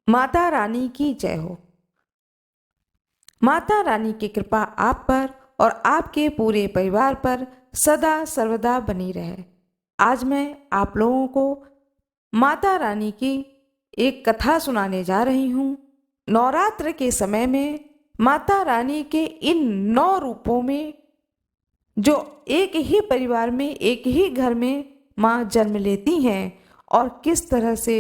माता रानी की जय हो। माता रानी की कृपा आप पर और आपके पूरे परिवार पर सदा सर्वदा बनी रहे। आज मैं आप लोगों को माता रानी की एक कथा सुनाने जा रही हूँ। नवरात्र के समय में माता रानी के इन 9 रूपों में जो एक ही परिवार में एक ही घर में माँ जन्म लेती हैं और किस तरह से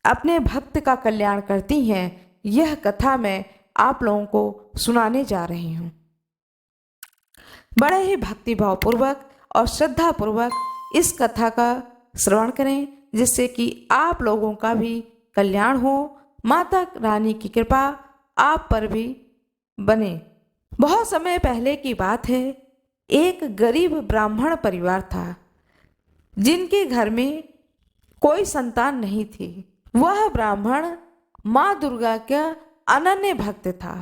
अपने भक्त का कल्याण करती हैं, यह कथा मैं आप लोगों को सुनाने जा रही हूँ। बड़े ही भक्तिभाव पूर्वक और श्रद्धा पूर्वक इस कथा का श्रवण करें, जिससे कि आप लोगों का भी कल्याण हो, माता रानी की कृपा आप पर भी बने। बहुत समय पहले की बात है। एक गरीब ब्राह्मण परिवार था जिनके घर में कोई संतान नहीं थी। वह ब्राह्मण माँ दुर्गा का अनन्य भक्त था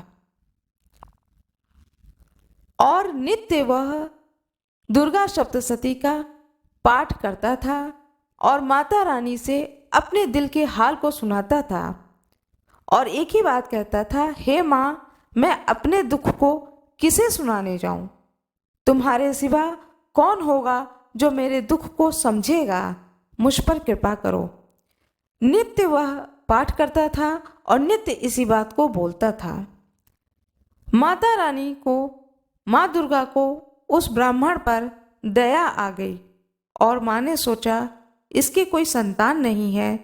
और नित्य वह दुर्गा सप्तशती का पाठ करता था और माता रानी से अपने दिल के हाल को सुनाता था और एक ही बात कहता था, हे माँ, मैं अपने दुख को किसे सुनाने जाऊं? तुम्हारे सिवा कौन होगा जो मेरे दुख को समझेगा? मुझ पर कृपा करो। नित्य वह पाठ करता था और नित्य इसी बात को बोलता था। माता रानी को, माँ दुर्गा को उस ब्राह्मण पर दया आ गई और माँ ने सोचा, इसके कोई संतान नहीं है,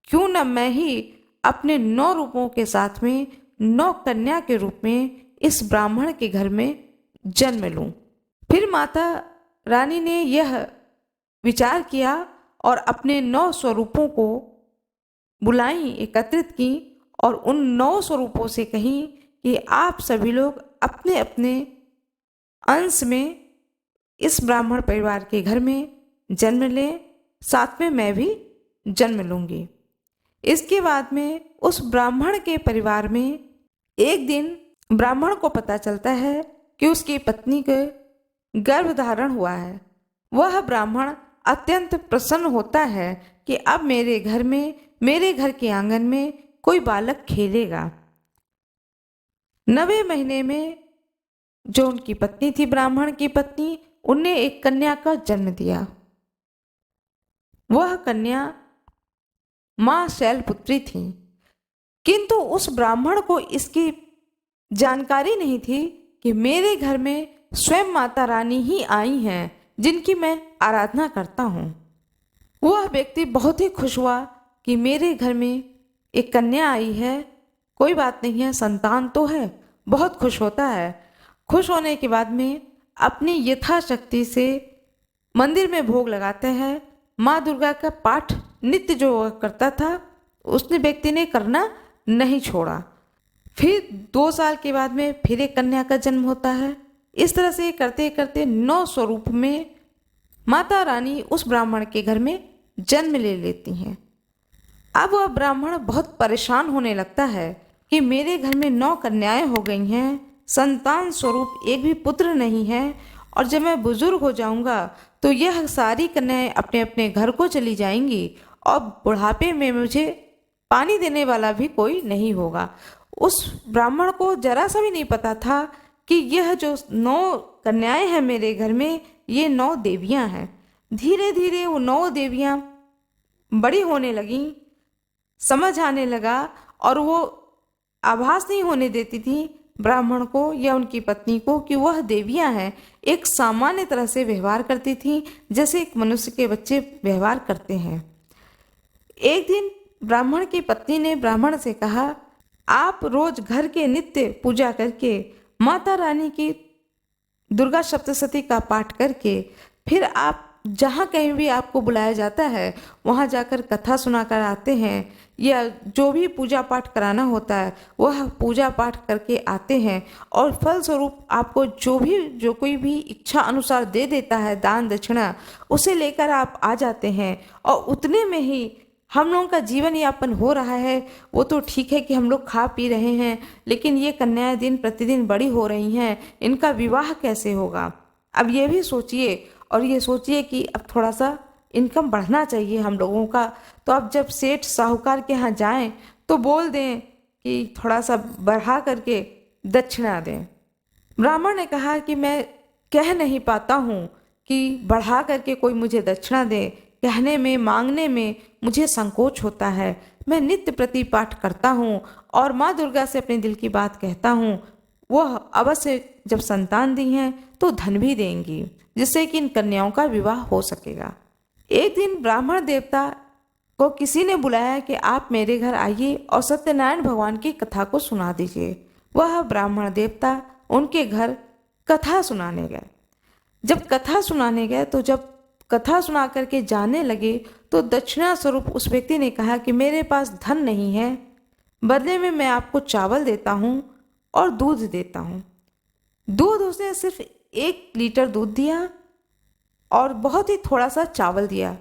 क्यों न मैं ही अपने 9 रूपों के साथ में 9 कन्या के रूप में इस ब्राह्मण के घर में जन्म लूं। फिर माता रानी ने यह विचार किया और अपने 9 स्वरूपों को बुलाई, एकत्रित की और उन 9 स्वरूपों से कही कि आप सभी लोग अपने अपने अंश में इस ब्राह्मण परिवार के घर में जन्म लें, साथ में मैं भी जन्म लूंगी। इसके बाद में उस ब्राह्मण के परिवार में एक दिन ब्राह्मण को पता चलता है कि उसकी पत्नी के गर्भ धारण हुआ है। वह ब्राह्मण अत्यंत प्रसन्न होता है कि अब मेरे घर में, मेरे घर के आंगन में कोई बालक खेलेगा। 9वें महीने में जो उनकी पत्नी थी, ब्राह्मण की पत्नी, उनने एक कन्या का जन्म दिया। वह कन्या माँ शैलपुत्री थी, किंतु उस ब्राह्मण को इसकी जानकारी नहीं थी कि मेरे घर में स्वयं माता रानी ही आई हैं जिनकी मैं आराधना करता हूँ। वह व्यक्ति बहुत ही खुश हुआ कि मेरे घर में एक कन्या आई है, कोई बात नहीं है, संतान तो है। बहुत खुश होता है। खुश होने के बाद में अपनी यथाशक्ति से मंदिर में भोग लगाते हैं। माँ दुर्गा का पाठ नित्य जो वह करता था, उसने व्यक्ति ने करना नहीं छोड़ा। फिर 2 साल के बाद में फिर एक कन्या का जन्म होता है। इस तरह से करते करते 9 स्वरूप में माता रानी उस ब्राह्मण के घर में जन्म ले लेती हैं। अब वह ब्राह्मण बहुत परेशान होने लगता है कि मेरे घर में 9 कन्याएं हो गई हैं, संतान स्वरूप एक भी पुत्र नहीं है, और जब मैं बुजुर्ग हो जाऊंगा तो यह सारी कन्याएं अपने अपने घर को चली जाएंगी और बुढ़ापे में मुझे पानी देने वाला भी कोई नहीं होगा। उस ब्राह्मण को जरा सा भी नहीं पता था कि यह जो 9 कन्याएं हैं मेरे घर में, ये 9 देवियां हैं। धीरे धीरे वो 9 देवियां बड़ी होने लगीं, समझ आने लगा, और वो आभास नहीं होने देती थी ब्राह्मण को या उनकी पत्नी को कि वह देवियां हैं। एक सामान्य तरह से व्यवहार करती थी जैसे एक मनुष्य के बच्चे व्यवहार करते हैं। एक दिन ब्राह्मण की पत्नी ने ब्राह्मण से कहा, आप रोज घर के नित्य पूजा करके माता रानी की दुर्गा सप्तशती का पाठ करके फिर आप जहाँ कहीं भी आपको बुलाया जाता है वहाँ जाकर कथा सुनाकर आते हैं, या जो भी पूजा पाठ कराना होता है वह पूजा पाठ करके आते हैं, और फलस्वरूप आपको जो कोई भी इच्छा अनुसार दे देता है दान दक्षिणा, उसे लेकर आप आ जाते हैं, और उतने में ही हम लोगों का जीवन यापन हो रहा है। वो तो ठीक है कि हम लोग खा पी रहे हैं, लेकिन ये कन्याएं दिन प्रतिदिन बड़ी हो रही हैं, इनका विवाह कैसे होगा? अब ये भी सोचिए, और ये सोचिए कि अब थोड़ा सा इनकम बढ़ना चाहिए हम लोगों का। तो अब जब सेठ साहूकार के यहाँ जाएं तो बोल दें कि थोड़ा सा बढ़ा करके दक्षिणा दें। ब्राह्मण ने कहा कि मैं कह नहीं पाता हूँ कि बढ़ा करके कोई मुझे दक्षिणा दे। कहने में, मांगने में मुझे संकोच होता है। मैं नित्य प्रति पाठ करता हूँ और माँ दुर्गा से अपने दिल की बात कहता हूँ। वह अवश्य जब संतान दी हैं तो धन भी देंगी, जिससे कि इन कन्याओं का विवाह हो सकेगा। एक दिन ब्राह्मण देवता को किसी ने बुलाया कि आप मेरे घर आइए और सत्यनारायण भगवान की कथा को सुना दीजिए। वह ब्राह्मण देवता उनके घर कथा सुनाने गए। जब कथा सुनाने गए तो जब कथा सुना करके जाने लगे तो दक्षिणा स्वरूप उस व्यक्ति ने कहा कि मेरे पास धन नहीं है, बदले में मैं आपको चावल देता हूँ और दूध देता हूँ। दूध उसने सिर्फ 1 लीटर दूध दिया और बहुत ही थोड़ा सा चावल दिया।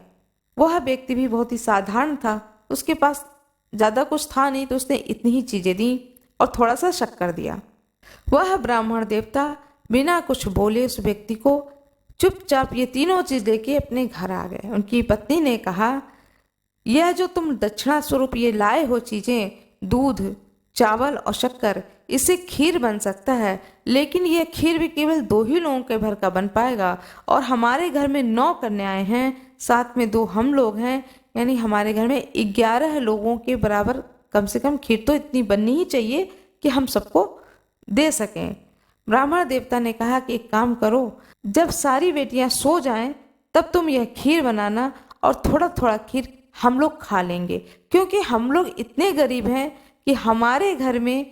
वह व्यक्ति भी बहुत ही साधारण था, उसके पास ज़्यादा कुछ था नहीं, तो उसने इतनी ही चीज़ें दी और थोड़ा सा शक्कर दिया। वह ब्राह्मण देवता बिना कुछ बोले उस व्यक्ति को चुपचाप ये तीनों चीज़ लेके अपने घर आ गए। उनकी पत्नी ने कहा, यह जो तुम दक्षिणा स्वरूप ये लाए हो चीज़ें, दूध, चावल और शक्कर, इससे खीर बन सकता है, लेकिन यह खीर भी केवल 2 ही लोगों के भर का बन पाएगा और हमारे घर में 9 कन्याएं हैं, साथ में 2 हम लोग हैं, यानी हमारे घर में 11 लोगों के बराबर कम से कम खीर तो इतनी बननी ही चाहिए कि हम सबको दे सकें। ब्राह्मण देवता ने कहा कि एक काम करो, जब सारी बेटियां सो जाएं तब तुम यह खीर बनाना और थोड़ा थोड़ा खीर हम लोग खा लेंगे, क्योंकि हम लोग इतने गरीब हैं कि हमारे घर में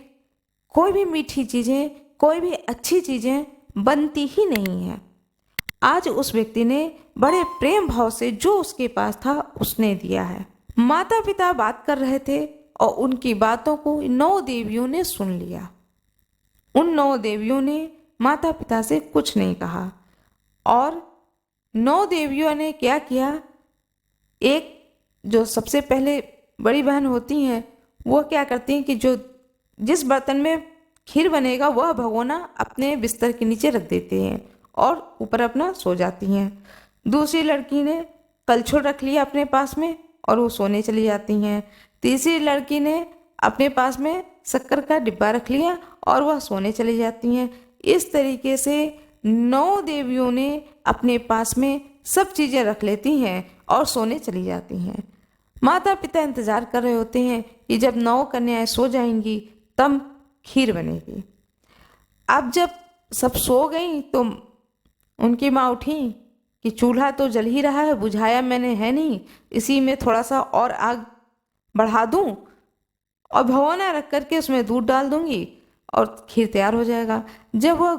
कोई भी मीठी चीज़ें, कोई भी अच्छी चीज़ें बनती ही नहीं हैं। आज उस व्यक्ति ने बड़े प्रेम भाव से जो उसके पास था उसने दिया है। माता पिता बात कर रहे थे और उनकी बातों को 9 देवियों ने सुन लिया। उन 9 देवियों ने माता पिता से कुछ नहीं कहा और 9 देवियों ने क्या किया, एक जो सबसे पहले बड़ी बहन होती हैं वो क्या करती हैं कि जो जिस बर्तन में खीर बनेगा वह भगोना अपने बिस्तर के नीचे रख देते हैं और ऊपर अपना सो जाती हैं। दूसरी लड़की ने कलछुल रख लिया अपने पास में और वो सोने चली जाती हैं। तीसरी लड़की ने अपने पास में शक्कर का डिब्बा रख लिया और वह सोने चली जाती हैं। इस तरीके से 9 देवियों ने अपने पास में सब चीज़ें रख लेती हैं और सोने चली जाती हैं। माता पिता इंतज़ार कर रहे होते हैं कि जब 9 कन्याएं सो जाएंगी तब खीर बनेगी। अब जब सब सो गई तो उनकी माँ उठी कि चूल्हा तो जल ही रहा है, बुझाया मैंने है नहीं, इसी में थोड़ा सा और आग बढ़ा दूं और भगोना रख करके उसमें दूध डाल दूंगी और खीर तैयार हो जाएगा। जब वह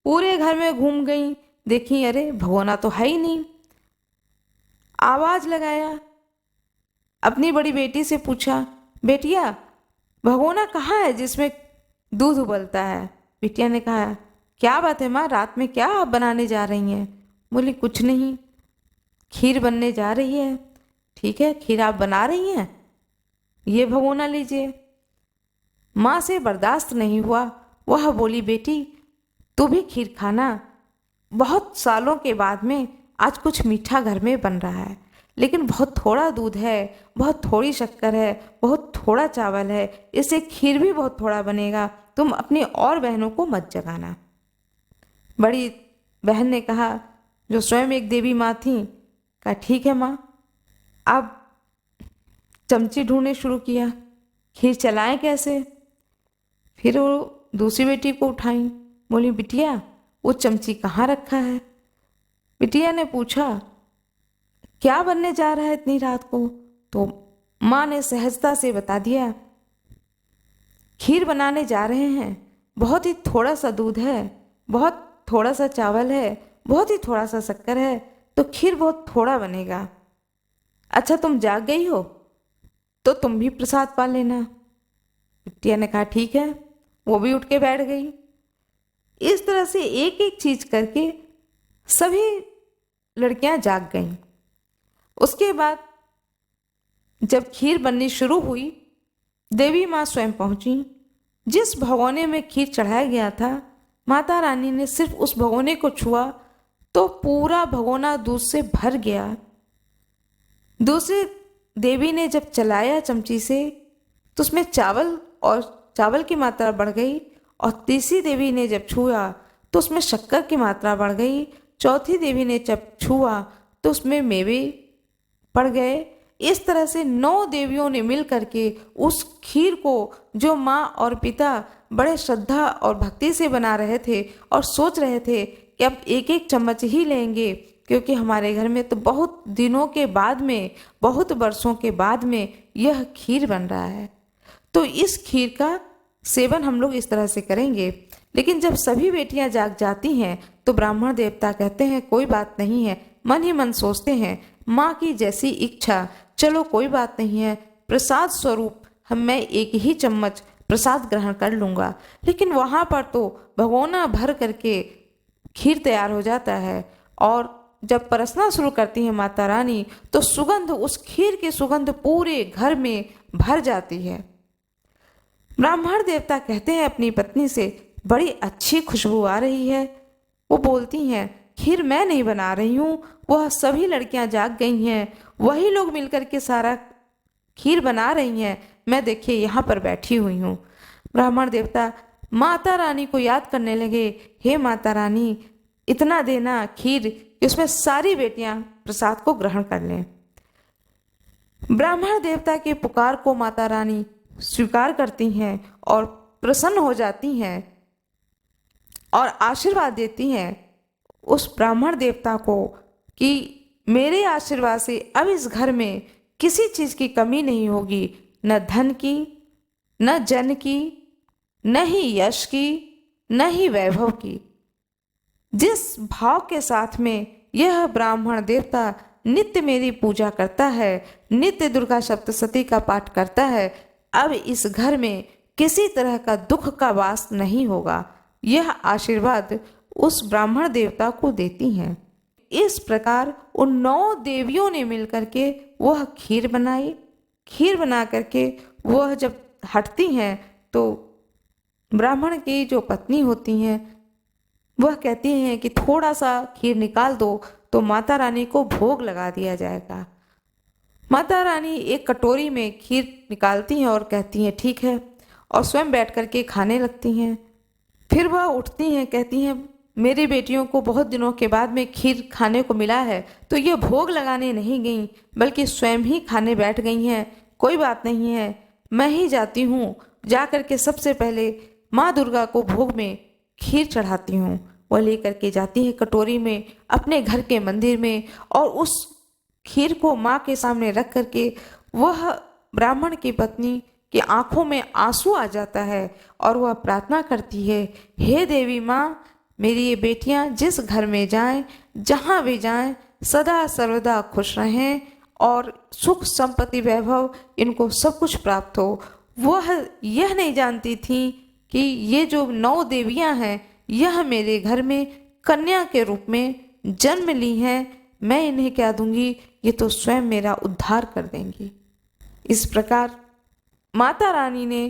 पूरे घर में घूम गई, देखी अरे भगोना तो है ही नहीं। आवाज़ लगाया, अपनी बड़ी बेटी से पूछा, बेटिया भगोना कहाँ है जिसमें दूध उबलता है? बिटिया ने कहा, क्या बात है माँ, रात में क्या आप बनाने जा रही हैं? बोली, कुछ नहीं, खीर बनने जा रही है। ठीक है, खीर आप बना रही हैं, ये भगोना लीजिए। माँ से बर्दाश्त नहीं हुआ, वह बोली, बेटी तू भी खीर खाना, बहुत सालों के बाद में आज कुछ मीठा घर में बन रहा है, लेकिन बहुत थोड़ा दूध है, बहुत थोड़ी शक्कर है, बहुत थोड़ा चावल है, इससे खीर भी बहुत थोड़ा बनेगा, तुम अपनी और बहनों को मत जगाना। बड़ी बहन ने कहा, जो स्वयं एक देवी माँ थी, कहा ठीक है माँ। अब चमची ढूंढने शुरू किया, खीर चलाएं कैसे? फिर वो दूसरी बेटी को उठाई, बोली, बिटिया वो चमची कहाँ रखा है? बिटिया ने पूछा, क्या बनने जा रहा है इतनी रात को? तो माँ ने सहजता से बता दिया, खीर बनाने जा रहे हैं, बहुत ही थोड़ा सा दूध है, बहुत थोड़ा सा चावल है, बहुत ही थोड़ा सा शक्कर है, तो खीर बहुत थोड़ा बनेगा। अच्छा तुम जाग गई हो तो तुम भी प्रसाद पा लेना। बिटिया ने कहा ठीक है, वो भी उठ के बैठ गई। इस तरह से एक एक चीज करके सभी लड़कियां जाग गईं। उसके बाद जब खीर बननी शुरू हुई, देवी माँ स्वयं पहुंची। जिस भगोने में खीर चढ़ाया गया था, माता रानी ने सिर्फ उस भगोने को छुआ तो पूरा भगोना दूध से भर गया। दूसरी देवी ने जब चलाया चमची से तो उसमें चावल की मात्रा बढ़ गई, और तीसरी देवी ने जब छुआ तो उसमें शक्कर की मात्रा बढ़ गई, चौथी देवी ने जब छुआ तो उसमें मेवे पड़ गए। इस तरह से 9 देवियों ने मिल करके उस खीर को, जो माँ और पिता बड़े श्रद्धा और भक्ति से बना रहे थे और सोच रहे थे कि अब एक एक चम्मच ही लेंगे, क्योंकि हमारे घर में तो बहुत दिनों के बाद में, बहुत वर्षों के बाद में यह खीर बन रहा है, तो इस खीर का सेवन हम लोग इस तरह से करेंगे। लेकिन जब सभी बेटियां जाग जाती हैं तो ब्राह्मण देवता कहते हैं कोई बात नहीं है, मन ही मन सोचते हैं माँ की जैसी इच्छा, चलो कोई बात नहीं है, प्रसाद स्वरूप मैं एक ही चम्मच प्रसाद ग्रहण कर लूँगा। लेकिन वहाँ पर तो भगोना भर करके खीर तैयार हो जाता है, और जब परसना शुरू करती है माता रानी तो सुगंध, उस खीर की सुगंध पूरे घर में भर जाती है। ब्राह्मण देवता कहते हैं अपनी पत्नी से, बड़ी अच्छी खुशबू आ रही है। वो बोलती हैं खीर मैं नहीं बना रही हूँ, वह सभी लड़कियां जाग गई हैं, वही लोग मिलकर के सारा खीर बना रही हैं, मैं देखिए यहाँ पर बैठी हुई हूँ। ब्राह्मण देवता माता रानी को याद करने लगे, हे माता रानी इतना देना खीर कि उसमें सारी बेटियां प्रसाद को ग्रहण कर लें। ब्राह्मण देवता के पुकार को माता रानी स्वीकार करती हैं और प्रसन्न हो जाती हैं और आशीर्वाद देती हैं उस ब्राह्मण देवता को कि मेरे आशीर्वाद से अब इस घर में किसी चीज़ की कमी नहीं होगी, न धन की, न जन की, न ही यश की, न ही वैभव की। जिस भाव के साथ में यह ब्राह्मण देवता नित्य मेरी पूजा करता है, नित्य दुर्गा सप्तशती का पाठ करता है, अब इस घर में किसी तरह का दुख का वास नहीं होगा, यह आशीर्वाद उस ब्राह्मण देवता को देती हैं। इस प्रकार उन 9 देवियों ने मिलकर के वह खीर बनाई। खीर बना करके वह जब हटती हैं तो ब्राह्मण की जो पत्नी होती हैं वह कहती हैं कि थोड़ा सा खीर निकाल दो तो माता रानी को भोग लगा दिया जाएगा। माता रानी एक कटोरी में खीर निकालती हैं और कहती हैं ठीक है, और स्वयं बैठ करके खाने लगती हैं। फिर वह उठती हैं, कहती हैं मेरी बेटियों को बहुत दिनों के बाद में खीर खाने को मिला है, तो ये भोग लगाने नहीं गई बल्कि स्वयं ही खाने बैठ गई हैं। कोई बात नहीं है, मैं ही जाती हूँ, जा कर के सबसे पहले माँ दुर्गा को भोग में खीर चढ़ाती हूँ। वह लेकर के जाती है कटोरी में अपने घर के मंदिर में, और उस खीर को माँ के सामने रख करके वह ब्राह्मण की पत्नी की आंखों में आंसू आ जाता है और वह प्रार्थना करती है, हे देवी माँ, मेरी ये बेटियां जिस घर में जाएं, जहाँ भी जाएं, सदा सर्वदा खुश रहें और सुख संपत्ति वैभव इनको सब कुछ प्राप्त हो। वह यह नहीं जानती थी कि ये जो 9 देवियां हैं यह मेरे घर में कन्या के रूप में जन्म ली हैं, मैं इन्हें क्या दूंगी, ये तो स्वयं मेरा उद्धार कर देंगी। इस प्रकार माता रानी ने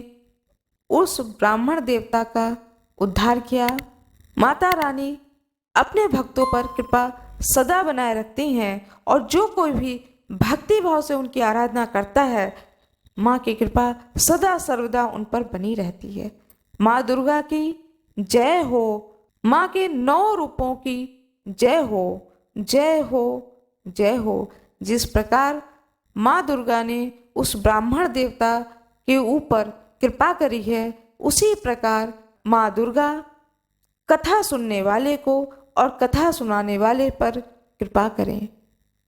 उस ब्राह्मण देवता का उद्धार किया। माता रानी अपने भक्तों पर कृपा सदा बनाए रखती हैं, और जो कोई भी भक्ति भाव से उनकी आराधना करता है माँ की कृपा सदा सर्वदा उन पर बनी रहती है। माँ दुर्गा की जय हो, माँ के 9 रूपों की जय हो, जय हो, जय हो। जिस प्रकार माँ दुर्गा ने उस ब्राह्मण देवता के ऊपर कृपा करी है, उसी प्रकार माँ दुर्गा कथा सुनने वाले को और कथा सुनाने वाले पर कृपा करें।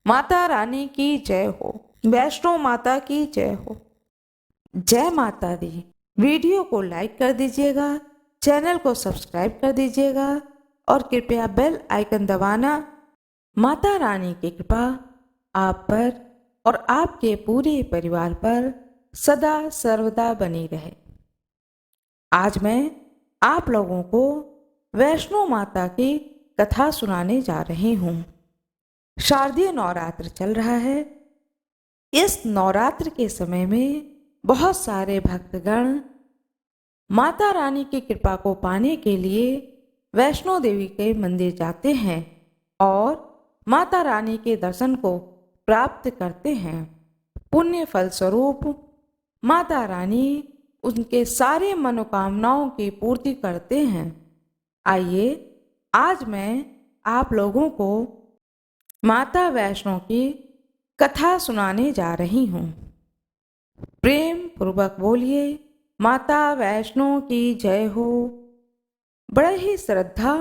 माता रानी की जय हो, वैष्णो माता की जय हो। जय माता दी। वीडियो को लाइक कर दीजिएगा, चैनल को सब्सक्राइब कर दीजिएगा और कृपया बेल आइकन दबाना। माता रानी की कृपा आप पर और आपके पूरे परिवार पर सदा सर्वदा बनी रहे। आज मैं आप लोगों को वैष्णो माता की कथा सुनाने जा रही हूँ। शारदीय नवरात्र चल रहा है। इस नवरात्र के समय में बहुत सारे भक्तगण माता रानी की कृपा को पाने के लिए वैष्णो देवी के मंदिर जाते हैं और माता रानी के दर्शन को प्राप्त करते हैं। पुण्य फल स्वरूप माता रानी उनके सारे मनोकामनाओं की पूर्ति करते हैं। आइए आज मैं आप लोगों को माता वैष्णो की कथा सुनाने जा रही हूँ। प्रेम पूर्वक बोलिए, माता वैष्णो की जय हो। बड़े ही श्रद्धा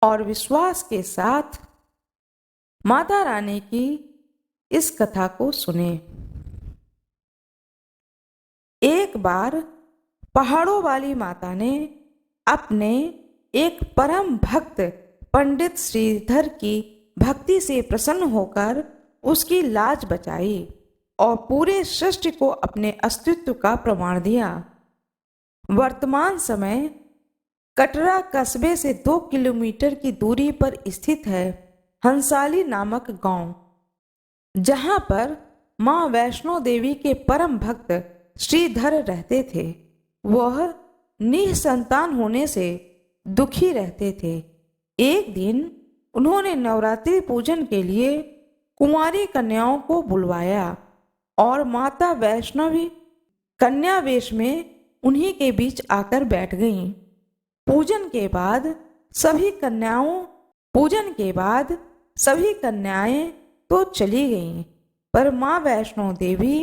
और विश्वास के साथ माता रानी की इस कथा को सुने। एक बार पहाड़ों वाली माता ने अपने एक परम भक्त पंडित श्रीधर की भक्ति से प्रसन्न होकर उसकी लाज बचाई और पूरे सृष्टि को अपने अस्तित्व का प्रमाण दिया। वर्तमान समय कटरा कस्बे से 2 किलोमीटर की दूरी पर स्थित है हंसाली नामक गांव, जहां पर मां वैष्णो देवी के परम भक्त श्रीधर रहते थे। वह निसंतान होने से दुखी रहते थे। एक दिन उन्होंने नवरात्रि पूजन के लिए कुंवारी कन्याओं को बुलवाया और माता वैष्णवी कन्या वेश में उन्हीं के बीच आकर बैठ गईं। पूजन के बाद सभी कन्याएं तो चली गईं, पर मां वैष्णो देवी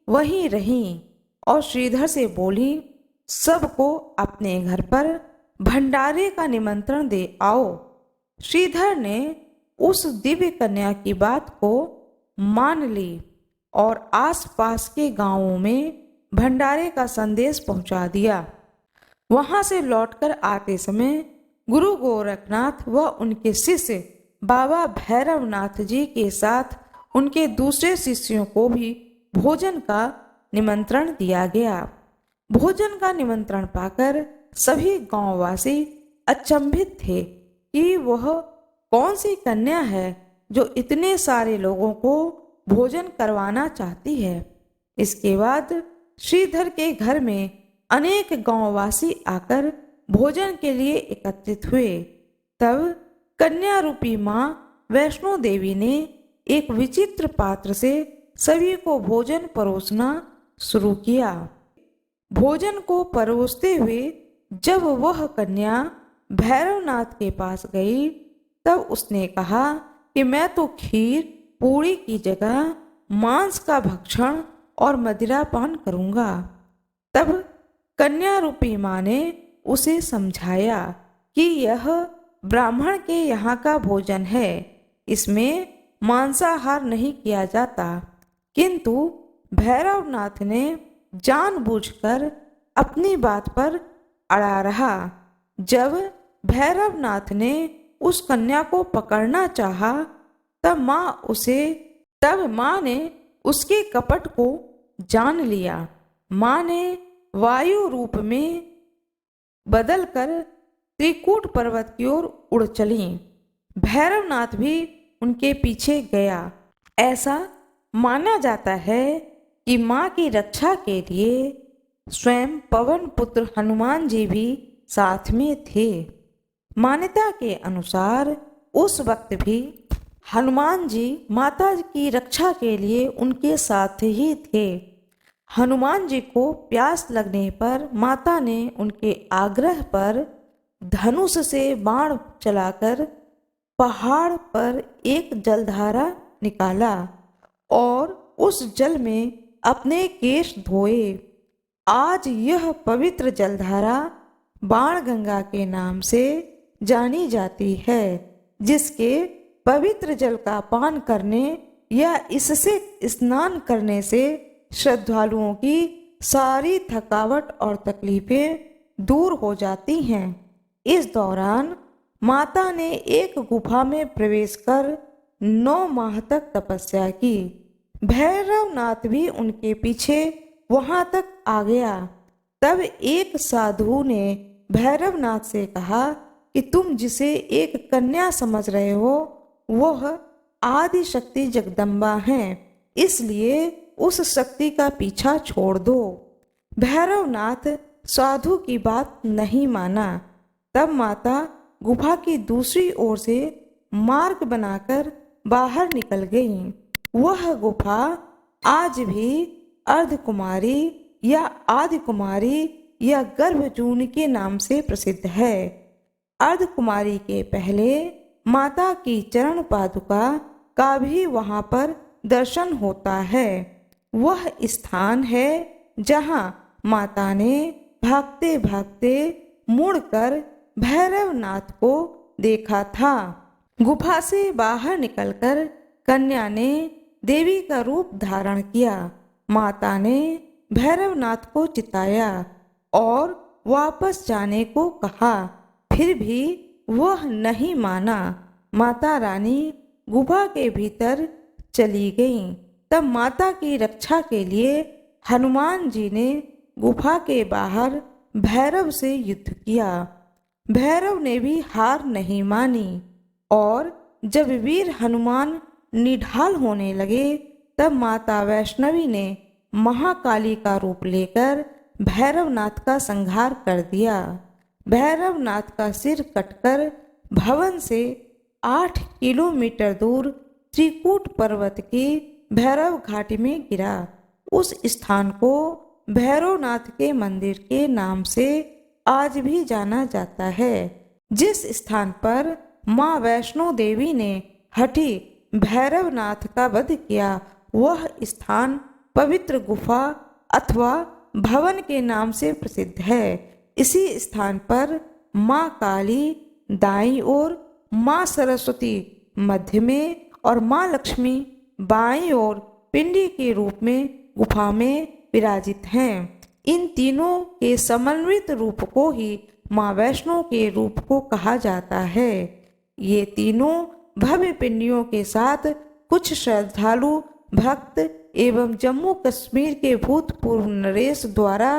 वहीं रहीं और श्रीधर से बोली, सबको अपने घर पर भंडारे का निमंत्रण दे आओ। श्रीधर ने उस दिव्य कन्या की बात को मान ली और आसपास के गांवों में भंडारे का संदेश पहुंचा दिया। वहां से लौटकर आते समय गुरु गोरखनाथ व उनके शिष्य बाबा भैरवनाथ जी के साथ उनके दूसरे शिष्यों को भी भोजन का निमंत्रण दिया गया। भोजन का निमंत्रण पाकर सभी गांववासी अचंभित थे कि वह कौन सी कन्या है जो इतने सारे लोगों को भोजन करवाना चाहती है। इसके बाद श्रीधर के घर में अनेक गांववासी आकर भोजन के लिए एकत्रित हुए। तब कन्या रूपी मां वैष्णो देवी ने एक विचित्र पात्र से सभी को भोजन परोसना शुरू किया। भोजन को परोसते हुए जब वह कन्या भैरवनाथ के पास गई, तब उसने कहा कि मैं तो खीर पूरी की जगह मांस का भक्षण और मदिरा पान करूंगा। तब कन्या रूपी मां ने उसे समझाया कि यह ब्राह्मण के यहाँ का भोजन है, इसमें मांसाहार नहीं किया जाता। किंतु भैरवनाथ ने जानबूझकर अपनी बात पर अड़ा रहा। जब भैरवनाथ ने उस कन्या को पकड़ना चाहा, तब मां ने उसके कपट को जान लिया। मां ने वायु रूप में बदलकर त्रिकूट पर्वत की ओर उड़ चली। भैरवनाथ भी उनके पीछे गया। ऐसा माना जाता है कि मां की रक्षा के लिए स्वयं पवन पुत्र हनुमान जी भी साथ में थे। मान्यता के अनुसार उस वक्त भी हनुमान जी माता की रक्षा के लिए उनके साथ ही थे। हनुमान जी को प्यास लगने पर माता ने उनके आग्रह पर धनुष से बाण चलाकर पहाड़ पर एक जलधारा निकाला और उस जल में अपने केश धोए। आज यह पवित्र जलधारा बाण गंगा के नाम से जानी जाती है, जिसके पवित्र जल का पान करने या इससे स्नान करने से श्रद्धालुओं की सारी थकावट और तकलीफें दूर हो जाती हैं। इस दौरान माता ने एक गुफा में प्रवेश कर 9 माह तक तपस्या की। भैरवनाथ भी उनके पीछे वहां तक आ गया। तब एक साधु ने भैरवनाथ से कहा कि तुम जिसे एक कन्या समझ रहे हो वह आदि शक्ति जगदम्बा हैं, इसलिए उस शक्ति का पीछा छोड़ दो। भैरवनाथ साधु की बात नहीं माना। तब माता गुफा की दूसरी ओर से मार्ग बनाकर बाहर निकल गईं। वह गुफा आज भी अर्धकुमारी या आदि कुमारी या गर्भजून के नाम से प्रसिद्ध है। अर्धकुमारी के पहले माता की चरण पादुका का भी वहां पर दर्शन होता है। वह स्थान है जहां माता ने भागते भागते मुड़कर भैरवनाथ को देखा था। गुफा से बाहर निकलकर कन्या ने देवी का रूप धारण किया। माता ने भैरवनाथ को चिताया और वापस जाने को कहा, फिर भी वह नहीं माना। माता रानी गुफा के भीतर चली गईं। तब माता की रक्षा के लिए हनुमान जी ने गुफा के बाहर भैरव से युद्ध किया। भैरव ने भी हार नहीं मानी और जब वीर हनुमान निढाल होने लगे तब माता वैष्णवी ने महाकाली का रूप लेकर भैरवनाथ का संहार कर दिया। भैरवनाथ का सिर कटकर भवन से 8 किलोमीटर दूर त्रिकूट पर्वत की भैरव घाटी में गिरा। उस स्थान को भैरवनाथ के मंदिर के नाम से आज भी जाना जाता है। जिस स्थान पर माँ वैष्णो देवी ने हठी भैरवनाथ का वध किया वह स्थान पवित्र गुफा अथवा भवन के नाम से प्रसिद्ध है। इसी स्थान पर माँ काली दाईं ओर, माँ सरस्वती मध्य में और माँ लक्ष्मी बाईं ओर पिंडी के रूप में गुफा में विराजित हैं। इन तीनों के समन्वित रूप को ही माँ वैष्णो के रूप को कहा जाता है। ये तीनों भव्य पिंडियों के साथ कुछ श्रद्धालु भक्त एवं जम्मू कश्मीर के भूतपूर्व नरेश द्वारा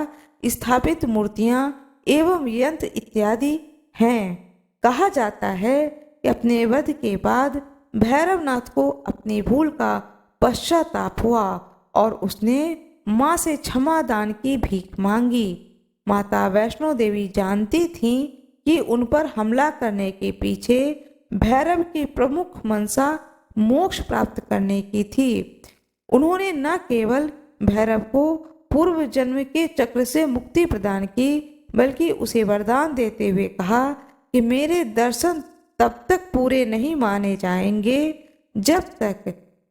स्थापित मूर्तियां एवं यंत्र इत्यादि हैं। कहा जाता है कि अपने वध के बाद भैरवनाथ को अपनी भूल का पश्चाताप हुआ और उसने माँ से क्षमा दान की भीख मांगी। माता वैष्णो देवी जानती थीं कि उन पर हमला करने के पीछे भैरव की प्रमुख मंशा मोक्ष प्राप्त करने की थी। उन्होंने न केवल भैरव को पूर्व जन्म के चक्र से मुक्ति प्रदान की बल्कि उसे वरदान देते हुए कहा कि मेरे दर्शन तब तक पूरे नहीं माने जाएंगे जब तक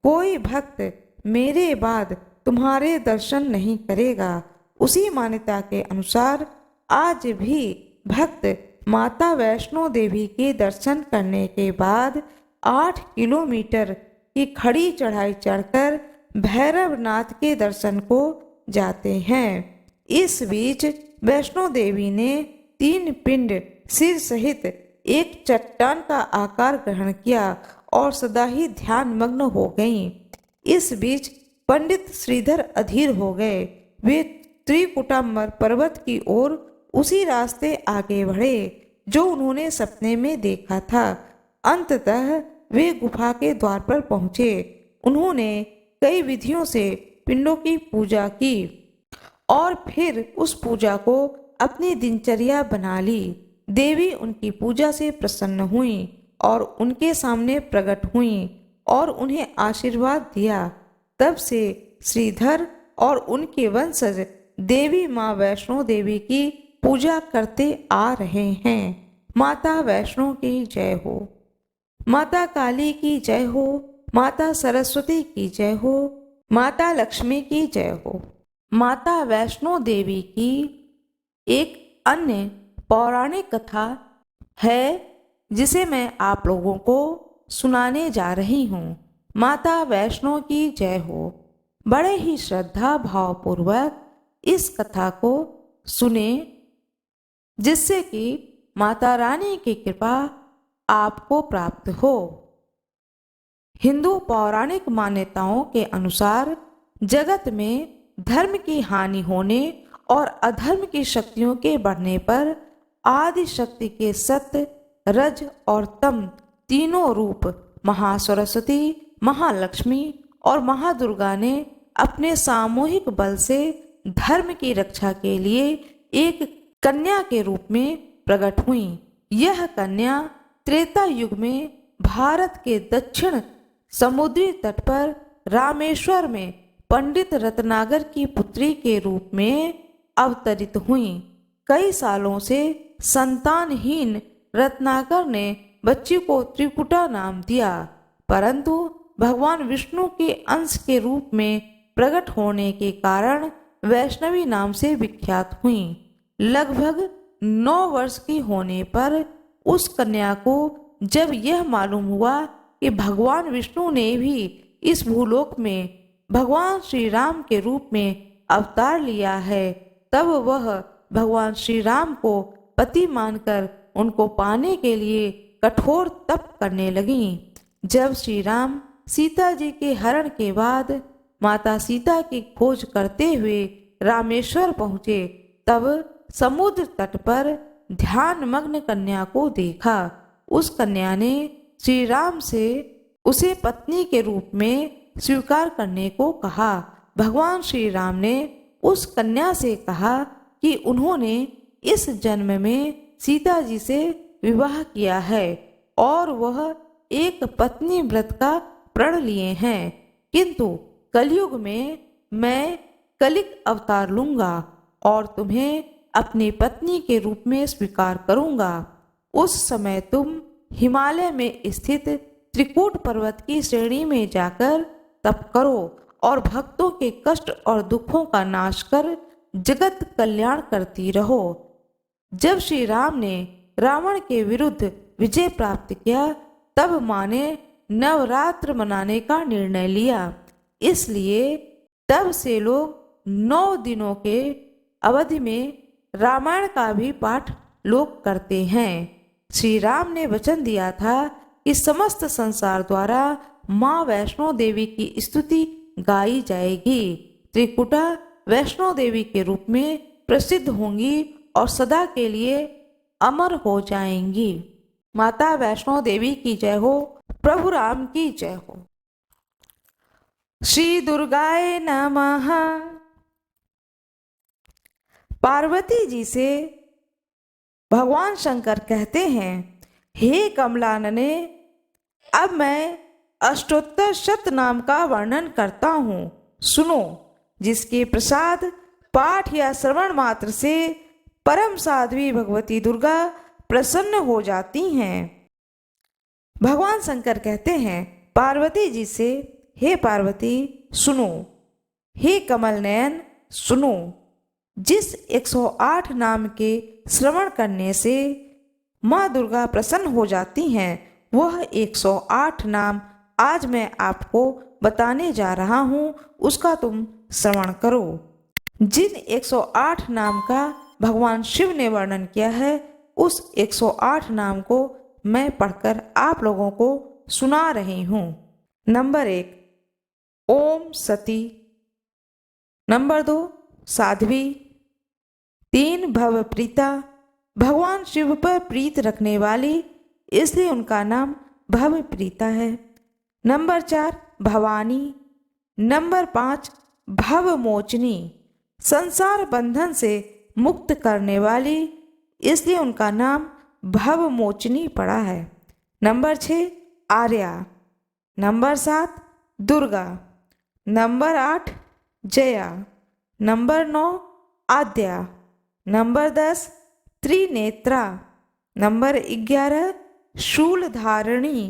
कोई भक्त मेरे बाद तुम्हारे दर्शन नहीं करेगा। उसी मान्यता के अनुसार आज भी भक्त माता वैष्णो देवी के दर्शन करने के बाद 8 किलोमीटर की खड़ी चढ़ाई चढ़कर भैरवनाथ के दर्शन को जाते हैं। इस बीच वैष्णो देवी ने 3 पिंड सिर सहित एक चट्टान का आकार ग्रहण किया और सदा ही ध्यान मग्न हो गईं। इस बीच पंडित श्रीधर अधीर हो गए। वे त्रिकुटाम्बर पर्वत की ओर उसी रास्ते आगे बढ़े जो उन्होंने सपने में देखा था। अंततः वे गुफा के द्वार पर पहुंचे। उन्होंने कई विधियों से पिंडों की पूजा की और फिर उस पूजा को अपनी दिनचर्या बना ली। देवी उनकी पूजा से प्रसन्न हुई और उनके सामने प्रकट हुई और उन्हें आशीर्वाद दिया। तब से श्रीधर और उनके वंशज देवी माँ वैष्णो देवी की पूजा करते आ रहे हैं। माता वैष्णो की जय हो। माता काली की जय हो। माता सरस्वती की जय हो। माता लक्ष्मी की जय हो। माता वैष्णो देवी की एक अन्य पौराणिक कथा है जिसे मैं आप लोगों को सुनाने जा रही हूँ। माता वैष्णो की जय हो। बड़े ही श्रद्धा भाव पूर्वक इस कथा को सुने जिससे कि माता रानी की कृपा आपको प्राप्त हो। हिंदू पौराणिक मान्यताओं के अनुसार जगत में धर्म की हानि होने और अधर्म की शक्तियों के बढ़ने पर आदि शक्ति के सत्य, रज और तम तीनों रूप महासरस्वती, महालक्ष्मी और महादुर्गा ने अपने सामूहिक बल से धर्म की रक्षा के लिए एक कन्या के रूप में प्रकट हुई। यह कन्या त्रेता युग में भारत के दक्षिण समुद्री तट पर रामेश्वर में पंडित रत्नाकर की पुत्री के रूप में अवतरित हुईं। कई सालों से संतानहीन रत्नाकर ने बच्ची को त्रिकुटा नाम दिया, परंतु भगवान विष्णु के अंश के रूप में प्रकट होने के कारण वैष्णवी नाम से विख्यात हुईं। लगभग 9 वर्ष की होने पर उस कन्या को जब यह मालूम हुआ कि भगवान विष्णु ने भी इस भूलोक में भगवान श्री राम के रूप में अवतार लिया है, तब वह भगवान श्री राम को पति मानकर उनको पाने के लिए कठोर तप करने लगीं। जब श्री राम सीता जी के हरण के बाद माता सीता की खोज करते हुए रामेश्वर पहुँचे, तब समुद्र तट पर ध्यान मग्न कन्या को देखा। उस कन्या ने श्री राम से उसे पत्नी के रूप में स्वीकार करने को कहा। भगवान श्री राम ने उस कन्या से कहा कि उन्होंने इस जन्म में सीता जी से विवाह किया है और वह एक पत्नी व्रत का प्रण लिए हैं, किंतु कलयुग में मैं कलिक अवतार लूंगा और तुम्हें अपनी पत्नी के रूप में स्वीकार करूंगा। उस समय तुम हिमालय में स्थित त्रिकूट पर्वत की श्रेणी में जाकर तप करो और भक्तों के कष्ट और दुखों का नाश कर जगत कल्याण करती रहो। जब श्री राम ने रावण के विरुद्ध विजय प्राप्त किया, तब माँ ने नवरात्र मनाने का निर्णय लिया। इसलिए तब से लोग 9 दिनों के अवधि में रामायण का भी पाठ लोग करते हैं। श्री राम ने वचन दिया था कि समस्त संसार द्वारा माँ वैष्णो देवी की स्तुति गाई जाएगी। त्रिकुटा वैष्णो देवी के रूप में प्रसिद्ध होंगी और सदा के लिए अमर हो जाएंगी। माता वैष्णो देवी की जय हो, प्रभु राम की जय हो। श्री दुर्गाय नमः। पार्वती जी से भगवान शंकर कहते हैं, हे कमलानने, अब मैं अष्टोत्तर शत नाम का वर्णन करता हूँ, सुनो। जिसके प्रसाद पाठ या श्रवण मात्र से परम साध्वी भगवती दुर्गा प्रसन्न हो जाती हैं। भगवान शंकर कहते हैं पार्वती जी से, हे पार्वती सुनो, हे कमल नयन सुनो। जिस 108 नाम के श्रवण करने से माँ दुर्गा प्रसन्न हो जाती हैं, वह 108 नाम आज मैं आपको बताने जा रहा हूँ, उसका तुम श्रवण करो। जिन 108 नाम का भगवान शिव ने वर्णन किया है, उस 108 नाम को मैं पढ़कर आप लोगों को सुना रही हूँ। नंबर 1 ओम सती, नंबर 2 साध्वी, 3 भवप्रीता, भगवान शिव पर प्रीत रखने वाली, इसलिए उनका नाम भवप्रीता है। नंबर 4 भवानी, नंबर 5 भवमोचनी, संसार बंधन से मुक्त करने वाली, इसलिए उनका नाम भवमोचनी पड़ा है। Number 6 Arya, number 7 Durga, number 8 Jaya, number 9 Adya, number 10 Trinetra, number 11 Shooldharini,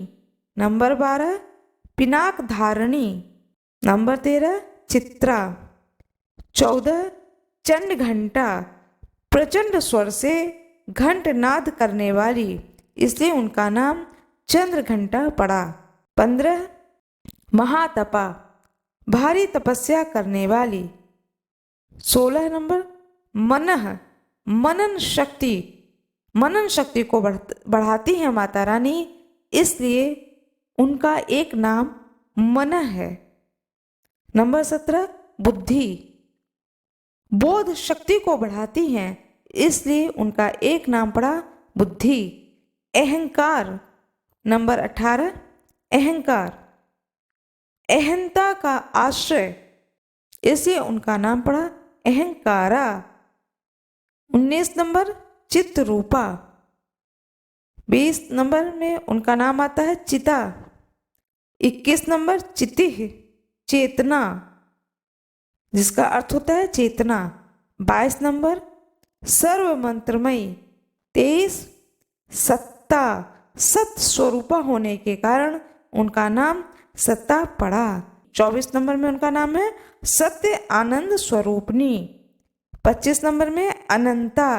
number 12 Pinaka Dharini, number 13 Chitra, 14 Chanda Ghanta, प्रचंड स्वर से घंट नाद करने वाली, इसलिए उनका नाम चंद्र घंटा पड़ा। 15 महातपा, भारी तपस्या करने वाली। 16 नंबर मनः, मनन शक्ति, मनन शक्ति को बढ़ाती है माता रानी, इसलिए उनका एक नाम मनः है। नंबर 17 बुद्धि, बोध शक्ति को बढ़ाती हैं, इसलिए उनका एक नाम पड़ा बुद्धि। अहंकार, नंबर 18 अहंकार, अहंता का आश्रय, इसलिए उनका नाम पड़ा अहंकारा। 19 नंबर चित्रूपा, 20 नंबर में उनका नाम आता है चिता। 21 नंबर चितिह, चेतना। जिसका अर्थ होता है चेतना। 22 नंबर सर्व मंत्रमयी। 23 सत्ता, सत स्वरूपा होने के कारण उनका नाम सत्ता पड़ा। 24 नंबर में उनका नाम है सत्य आनंद स्वरूपनी। 25 नंबर में अनंता,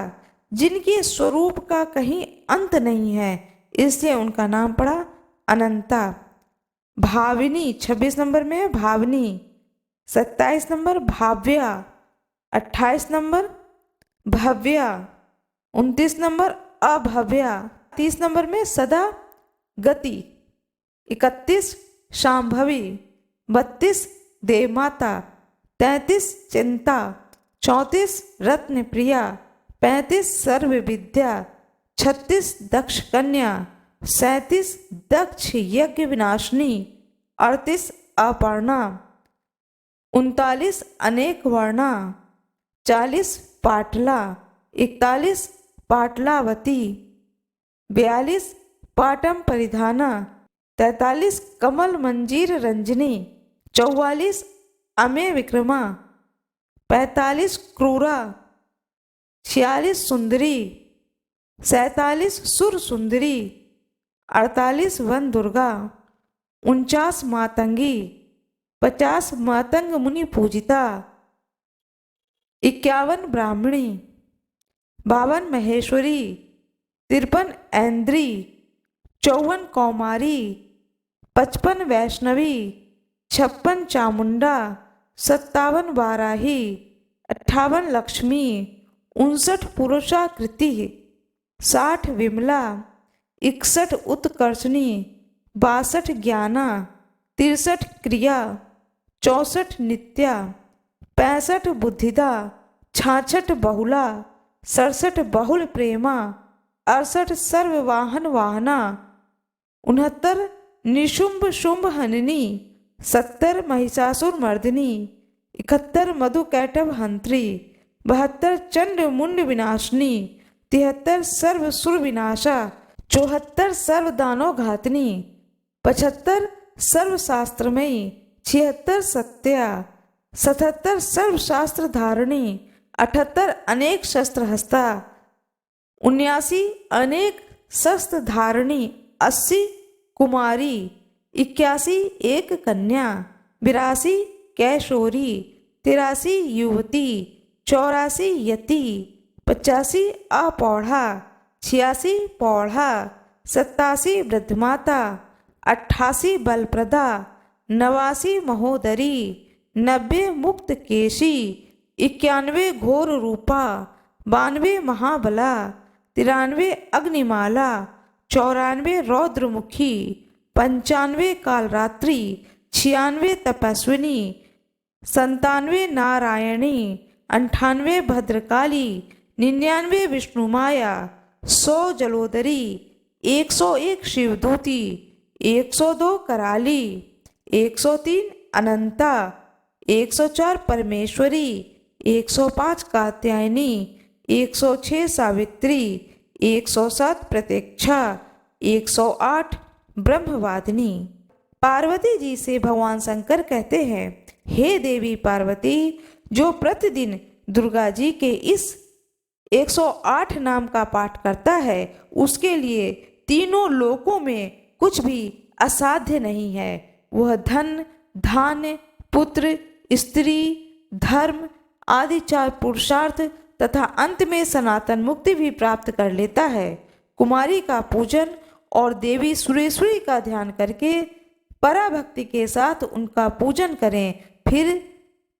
जिनके स्वरूप का कहीं अंत नहीं है, इसलिए उनका नाम पड़ा अनंता। भाविनी 26 नंबर में Bhavani. 27 number Bhavya. 28 number Bhavya. 29 number Abhavya. 30 number में सदा गति। 31 शांभवी। 32 देवमाता। 33 चिंता। 34 रत्न प्रिया। 35 सर्व विद्या। 36 दक्ष कन्या। 37 दक्ष यज्ञ विनाशिनी। 38 अपर्णा। 39 अनेक वर्णा। 40 पाटला। 41 पाटलावती। 42 पाटम परिधाना। 43 कमल मंजीर रंजनी। 44 अमे विक्रमा। 45 क्रूरा। 46 सुंदरी। 47 सुर सुंदरी। 48 वन दुर्गा। 49 मातंगी। 50 मातंग मुनि पूजिता। 51 ब्राह्मणी। 52 महेश्वरी। 53 ऐन्द्री। 54 कौमारी। 55 वैष्णवी। 56 चामुंडा। 57 वाराही। 58 लक्ष्मी। 59 पुरुषाकृति। 60 विमला। 61 उत्कर्षणी। 62 ज्ञाना। 63 क्रिया। 64 नित्या। 65 बुद्धिदा। 66 बहुला। 67 बहुल प्रेमा। 68 सर्ववाहन वाहना। 69 निशुंभ शुंभ हननी। 70 महिषासुर मर्दिनी। 71 मधु कैटभ हंत्री। 72 चंड मुंड विनाशनी। 73 सर्व सुर विनाशा। 74 सर्व दानव घातनी। 75 सर्व शास्त्रमयी। 76 सत्या। 77 सर्व शास्त्र धारणी। 78 अनेक शस्त्र हस्ता। 79 अनेक शस्त्र धारणी। 80 कुमारी। 81 एक कन्या। 82 कैशोरी। 83 युवती। 84 यति। 85 अपौढ़ा। 86 पौढ़ा। 87 वृद्धमाता। 88 बलप्रदा। 89 महोदरी। 90 मुक्त केशी। 91 घोर रूपा। 92 महाबला। 93 अग्निमाला। 94 रौद्रमुखी। 95 कालरात्रि। 96 तपस्विनी। 97 नारायणी। 98 भद्रकाली। 99 विष्णुमाया। 100 जलोदरी। 101 शिवदूती। 102 कराली। 103 अनंता। 104 परमेश्वरी। 105 कात्यायनी। 106 सावित्री। 107 प्रतीक्षा। 108 ब्रह्मवादिनी। पार्वती जी से भगवान शंकर कहते हैं, हे देवी पार्वती, जो प्रतिदिन दुर्गा जी के इस 108 नाम का पाठ करता है, उसके लिए तीनों लोकों में कुछ भी असाध्य नहीं है। वह धन, धान्य, पुत्र, स्त्री, धर्म आदि 4 पुरुषार्थ तथा अंत में सनातन मुक्ति भी प्राप्त कर लेता है। कुमारी का पूजन और देवी सुरेश्वरी का ध्यान करके पराभक्ति के साथ उनका पूजन करें, फिर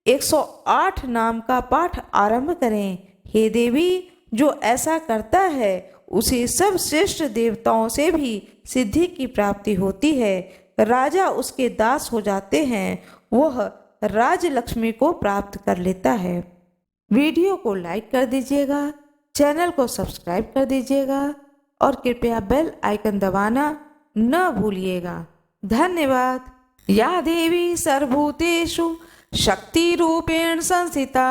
108 नाम का पाठ आरंभ करें। हे देवी, जो ऐसा करता है उसे सब श्रेष्ठ देवताओं से भी सिद्धि की प्राप्ति होती है। राजा उसके दास हो जाते हैं, वह राजलक्ष्मी को प्राप्त कर लेता है। वीडियो को लाइक कर दीजिएगा, चैनल को सब्सक्राइब कर दीजिएगा और कृपया बेल आइकन दबाना न भूलिएगा। धन्यवाद। या देवी सर्वभूतेषु शक्ति रूपेण संस्थिता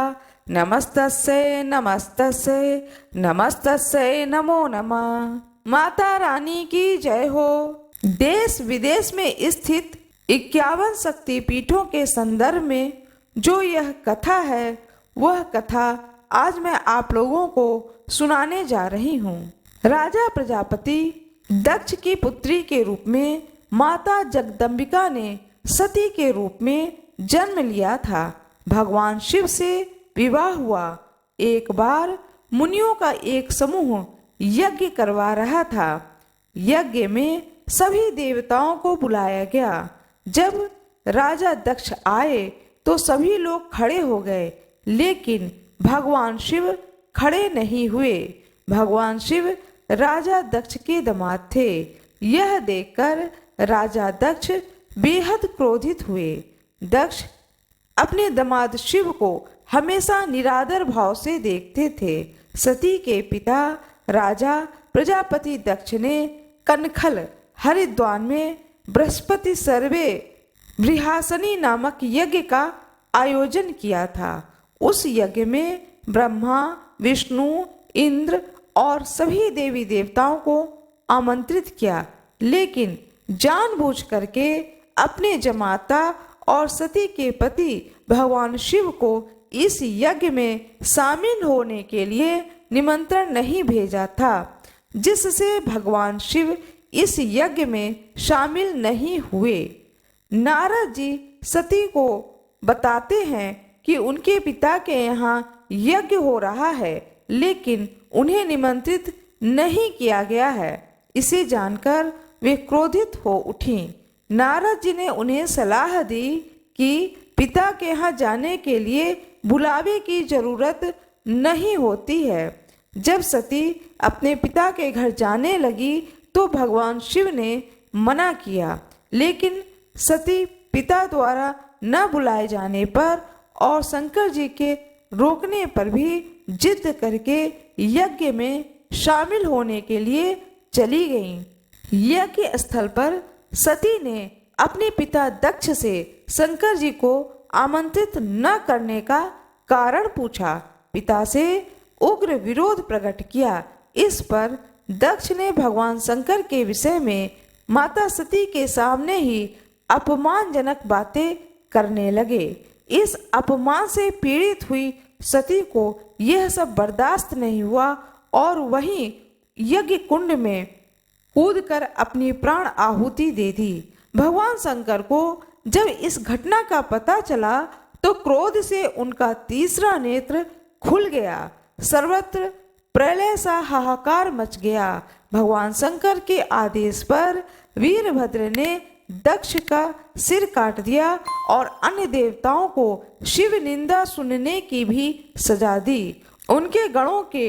नमस्तस्यै नमस्तस्यै नमस्तस्यै नमो नमः। माता रानी की जय हो। देश विदेश में स्थित 51 शक्तिपीठों के संदर्भ में जो यह कथा है वह कथा आज मैं आप लोगों को सुनाने जा रही हूँ। राजा प्रजापति दक्ष की पुत्री के रूप में माता जगदम्बिका ने सती के रूप में जन्म लिया था। भगवान शिव से विवाह हुआ। एक बार मुनियों का एक समूह यज्ञ करवा रहा था। यज्ञ में सभी देवताओं को बुलाया गया। जब राजा दक्ष आए तो सभी लोग खड़े हो गए, लेकिन भगवान शिव खड़े नहीं हुए। भगवान शिव राजा दक्ष के दामाद थे। यह देखकर राजा दक्ष बेहद क्रोधित हुए। दक्ष अपने दामाद शिव को हमेशा निरादर भाव से देखते थे। सती के पिता राजा प्रजापति दक्ष ने कनखल हरिद्वार में बृहस्पति सर्वे बृहासनी नामक यज्ञ का आयोजन किया था। उस यज्ञ में ब्रह्मा, विष्णु, इंद्र और सभी देवी देवताओं को आमंत्रित किया, लेकिन जानबूझ करके अपने जमाता और सती के पति भगवान शिव को इस यज्ञ में शामिल होने के लिए निमंत्रण नहीं भेजा था, जिससे भगवान शिव इस यज्ञ में शामिल नहीं हुए। नारद जी सती को बताते हैं कि उनके पिता के यहाँ यज्ञ हो रहा है, लेकिन उन्हें निमंत्रित नहीं किया गया है। इसे जानकर वे क्रोधित हो उठी। नारद जी ने उन्हें सलाह दी कि पिता के यहाँ जाने के लिए बुलावे की जरूरत नहीं होती है। जब सती अपने पिता के घर जाने लगी तो भगवान शिव ने मना किया, लेकिन सती पिता द्वारा न बुलाए जाने पर और शंकर जी के रोकने पर भी जिद करके यज्ञ में शामिल होने के लिए चली गईं। यज्ञ स्थल पर सती ने अपने पिता दक्ष से शंकर जी को आमंत्रित न करने का कारण पूछा। पिता से उग्र विरोध प्रकट किया। इस पर दक्ष ने भगवान शंकर के विषय में माता सती के सामने ही अपमानजनक बातें करने लगे। इस अपमान से पीड़ित हुई सती को यह सब बर्दाश्त नहीं हुआ और वहीं यज्ञ कुंड में कूदकर अपनी प्राण आहुति दे दी। भगवान शंकर को जब इस घटना का पता चला तो क्रोध से उनका तीसरा नेत्र खुल गया। सर्वत्र प्रलय सा हाहाकार मच गया। भगवान शंकर के आदेश पर वीरभद्र ने दक्ष का सिर काट दिया और अन्य देवताओं को शिव निंदा सुनने की भी सजा दी। उनके गणों के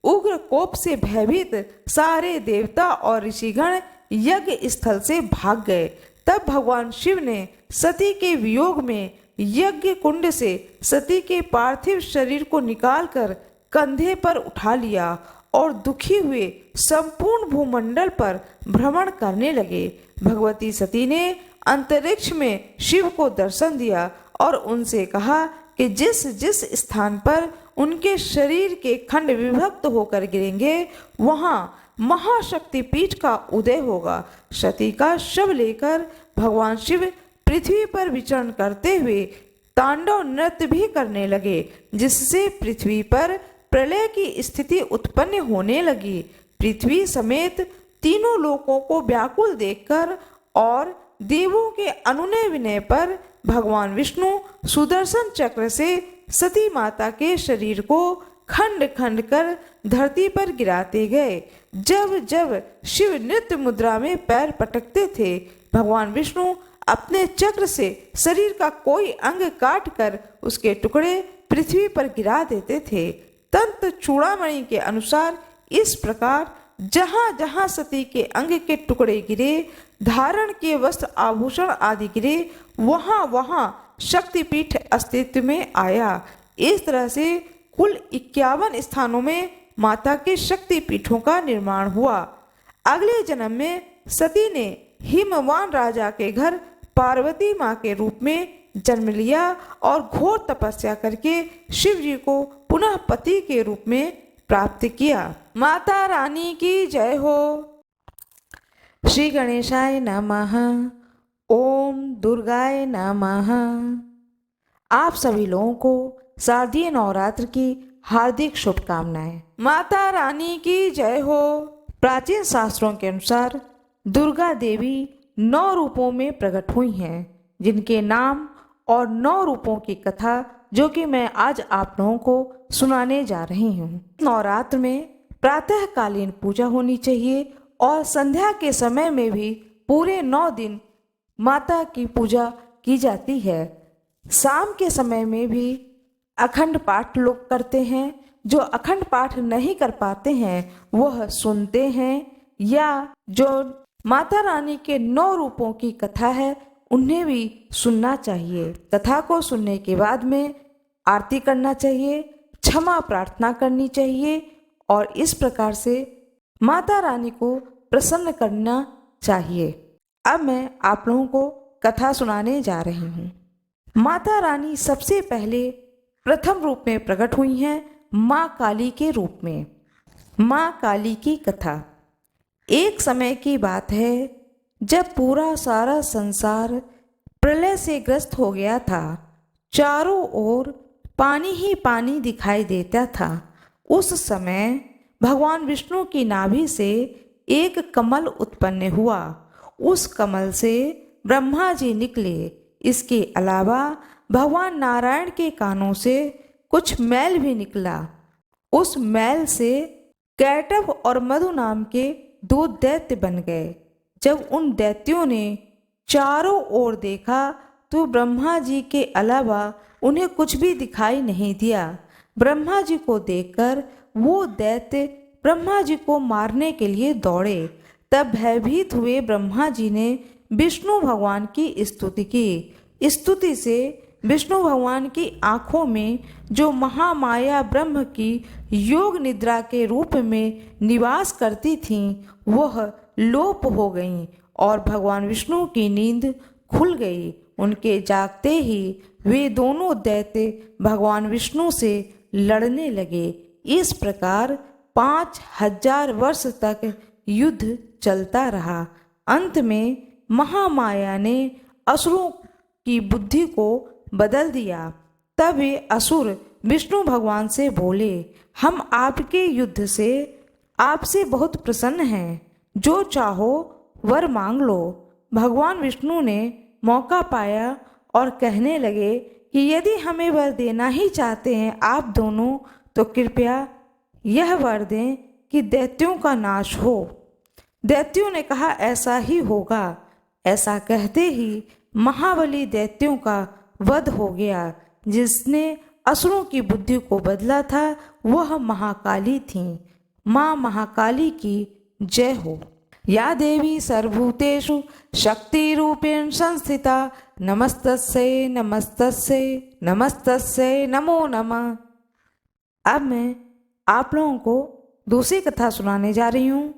उग्र कोप से भयभीत सारे देवता और ऋषिगण यज्ञ स्थल से भाग गए। तब भगवान शिव ने सती के वियोग में यज्ञ कुंड से सती के पार्थिव शरीर को निकालकर कंधे पर उठा लिया और दुखी हुए संपूर्ण भूमंडल पर भ्रमण करने लगे। भगवती सती ने अंतरिक्ष में शिव को दर्शन दिया और उनसे कहा कि जिस जिस स्थान पर उनके शरीर के खंड विभक्त होकर गिरेंगे वहां महाशक्तिपीठ का उदय होगा। सती का शव लेकर भगवान शिव पृथ्वी पर विचरण करते हुए तांडव नृत्य भी करने लगे, जिससे पृथ्वी पर प्रलय की स्थिति उत्पन्न होने लगी। पृथ्वी समेत तीनों लोकों को व्याकुल देखकर और देवों के अनुनय विनय पर भगवान विष्णु सुदर्शन चक्र से सती माता के शरीर को खंड खंड कर धरती पर गिराते गए। जब जब शिव नृत्य मुद्रा में पैर पटकते थे, भगवान विष्णु अपने चक्र से शरीर का कोई अंग काट कर उसके टुकड़े पृथ्वी पर गिरा देते थे। तंत्र चूड़ामणि के अनुसार इस प्रकार जहाँ जहाँ सती के अंग के टुकड़े गिरे, धारण के वस्त्र आभूषण आदि गिरे, वहाँ वहाँ शक्तिपीठ अस्तित्व में आया। इस तरह से कुल 51 स्थानों में माता के शक्तिपीठों का निर्माण हुआ। अगले जन्म में सती ने हिमवान राजा के घर पार्वती माँ के रूप में जन्म लिया और घोर तपस्या करके शिव जी को पुनः पति के रूप में प्राप्त किया। माता रानी की जय हो। श्री गणेशाय नमः। ओम दुर्गाय नमः। आप सभी लोगों को शारदीय नवरात्र की हार्दिक शुभकामनाएं। माता रानी की जय हो। प्राचीन शास्त्रों के अनुसार दुर्गा देवी 9 रूपों में प्रकट हुई हैं, जिनके नाम और 9 रूपों की कथा जो कि मैं आज आप लोगों को सुनाने जा रही हूँ। नवरात्र में प्रातःकालीन पूजा होनी चाहिए और संध्या के समय में भी पूरे 9 दिन माता की पूजा की जाती है। शाम के समय में भी अखंड पाठ लोग करते हैं। जो अखंड पाठ नहीं कर पाते हैं वह सुनते हैं, या जो माता रानी के 9 रूपों की कथा है उन्हें भी सुनना चाहिए। कथा को सुनने के बाद में आरती करना चाहिए, क्षमा प्रार्थना करनी चाहिए और इस प्रकार से माता रानी को प्रसन्न करना चाहिए। अब मैं आप लोगों को कथा सुनाने जा रही हूँ। माता रानी सबसे पहले प्रथम रूप में प्रकट हुई हैं, माँ काली के रूप में। माँ काली की कथा। एक समय की बात है जब पूरा सारा संसार प्रलय से ग्रस्त हो गया था। चारों ओर पानी ही पानी दिखाई देता था। उस समय भगवान विष्णु की नाभि से एक कमल उत्पन्न हुआ। उस कमल से ब्रह्मा जी निकले। इसके अलावा भगवान नारायण के कानों से कुछ मैल भी निकला। उस मैल से कैटभ और मधु नाम के 2 दैत्य बन गए। जब उन दैत्यों ने चारों ओर देखा तो ब्रह्मा जी के अलावा उन्हें कुछ भी दिखाई नहीं दिया। ब्रह्मा जी को देखकर वो दैत्य ब्रह्मा जी को मारने के लिए दौड़े। तब भयभीत हुए ब्रह्मा जी ने विष्णु भगवान की स्तुति की। स्तुति से विष्णु भगवान की आंखों में जो महामाया ब्रह्म की योग निद्रा के रूप में निवास करती थीं वह लोप हो गईं और भगवान विष्णु की नींद खुल गई। उनके जागते ही वे दोनों दैत्य भगवान विष्णु से लड़ने लगे। इस प्रकार 5000 वर्ष तक युद्ध चलता रहा। अंत में महामाया ने असुरों की बुद्धि को बदल दिया। तब वे असुर विष्णु भगवान से बोले, हम आपके युद्ध से आपसे बहुत प्रसन्न हैं, जो चाहो वर मांग लो। भगवान विष्णु ने मौका पाया और कहने लगे कि यदि हमें वर देना ही चाहते हैं आप दोनों तो कृपया यह वर दें कि दैत्यों का नाश हो। दैत्यों ने कहा ऐसा ही होगा। ऐसा कहते ही महाबली दैत्यों का वध हो गया। जिसने असुरों की बुद्धि को बदला था वह महाकाली थीं। माँ महाकाली की जय हो। या देवी सर्वभूतेषु शक्ति रूपेण संस्थिता नमस्तस्यै नमस्तस्यै नमस्तस्यै नमो नमः। अब मैं आप लोगों को दूसरी कथा सुनाने जा रही हूँ,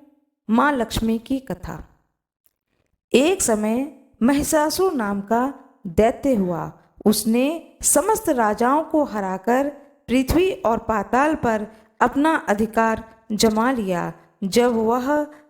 माँ लक्ष्मी की कथा। एक समय महिषासुर नाम का दैत्य हुआ। उसने समस्त राजाओं को हराकर पृथ्वी और पाताल पर अपना अधिकार जमा लिया। जब वह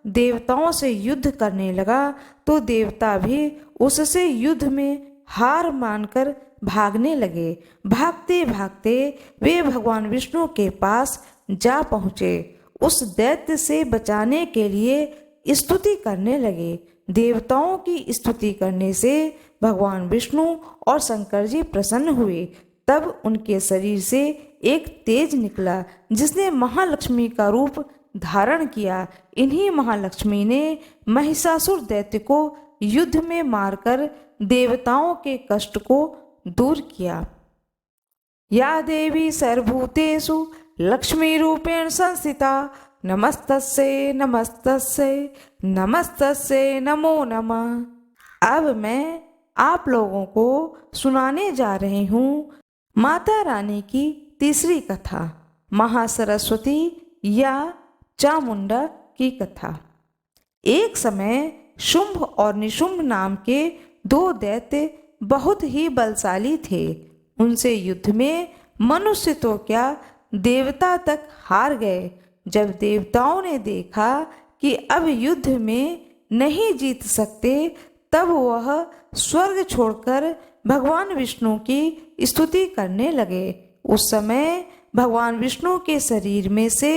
देवताओं से युद्ध करने लगा तो देवता भी उससे युद्ध में हार मानकर भागने लगे। भागते भागते वे भगवान विष्णु के पास जा पहुँचे। उस दैत्य से बचाने के लिए स्तुति करने लगे। देवताओं की स्तुति करने से भगवान विष्णु और शंकर जी प्रसन्न हुए। तब उनके शरीर से एक तेज निकला जिसने महालक्ष्मी का रूप धारण किया। इन्हीं महालक्ष्मी ने महिषासुर दैत्य को युद्ध में मारकर देवताओं के कष्ट को दूर किया। या देवी सर्वभूतेषु लक्ष्मी रूपेण संस्थिता नमस्तस्यै नमस्तस्यै नमस्तस्यै नमो नमः। अब मैं आप लोगों को सुनाने जा रही हूँ माता रानी की तीसरी कथा, महासरस्वती या चामुंडा की कथा। एक समय शुंभ और निशुंभ नाम के 2 दैत्य बहुत ही बलशाली थे। उनसे युद्ध में मनुष्य तो क्या देवता तक हार गए। जब देवताओं ने देखा कि अब युद्ध में नहीं जीत सकते तब वह स्वर्ग छोड़कर भगवान विष्णु की स्तुति करने लगे। उस समय भगवान विष्णु के शरीर में से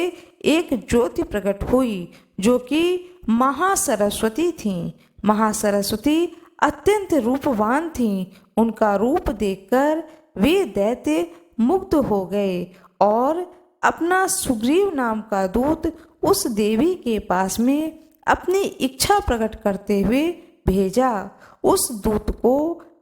एक ज्योति प्रकट हुई जो कि महासरस्वती थीं। महासरस्वती अत्यंत रूपवान थीं। उनका रूप देखकर वे दैत्य मुग्ध हो गए और अपना सुग्रीव नाम का दूत उस देवी के पास में अपनी इच्छा प्रकट करते हुए भेजा। उस दूत को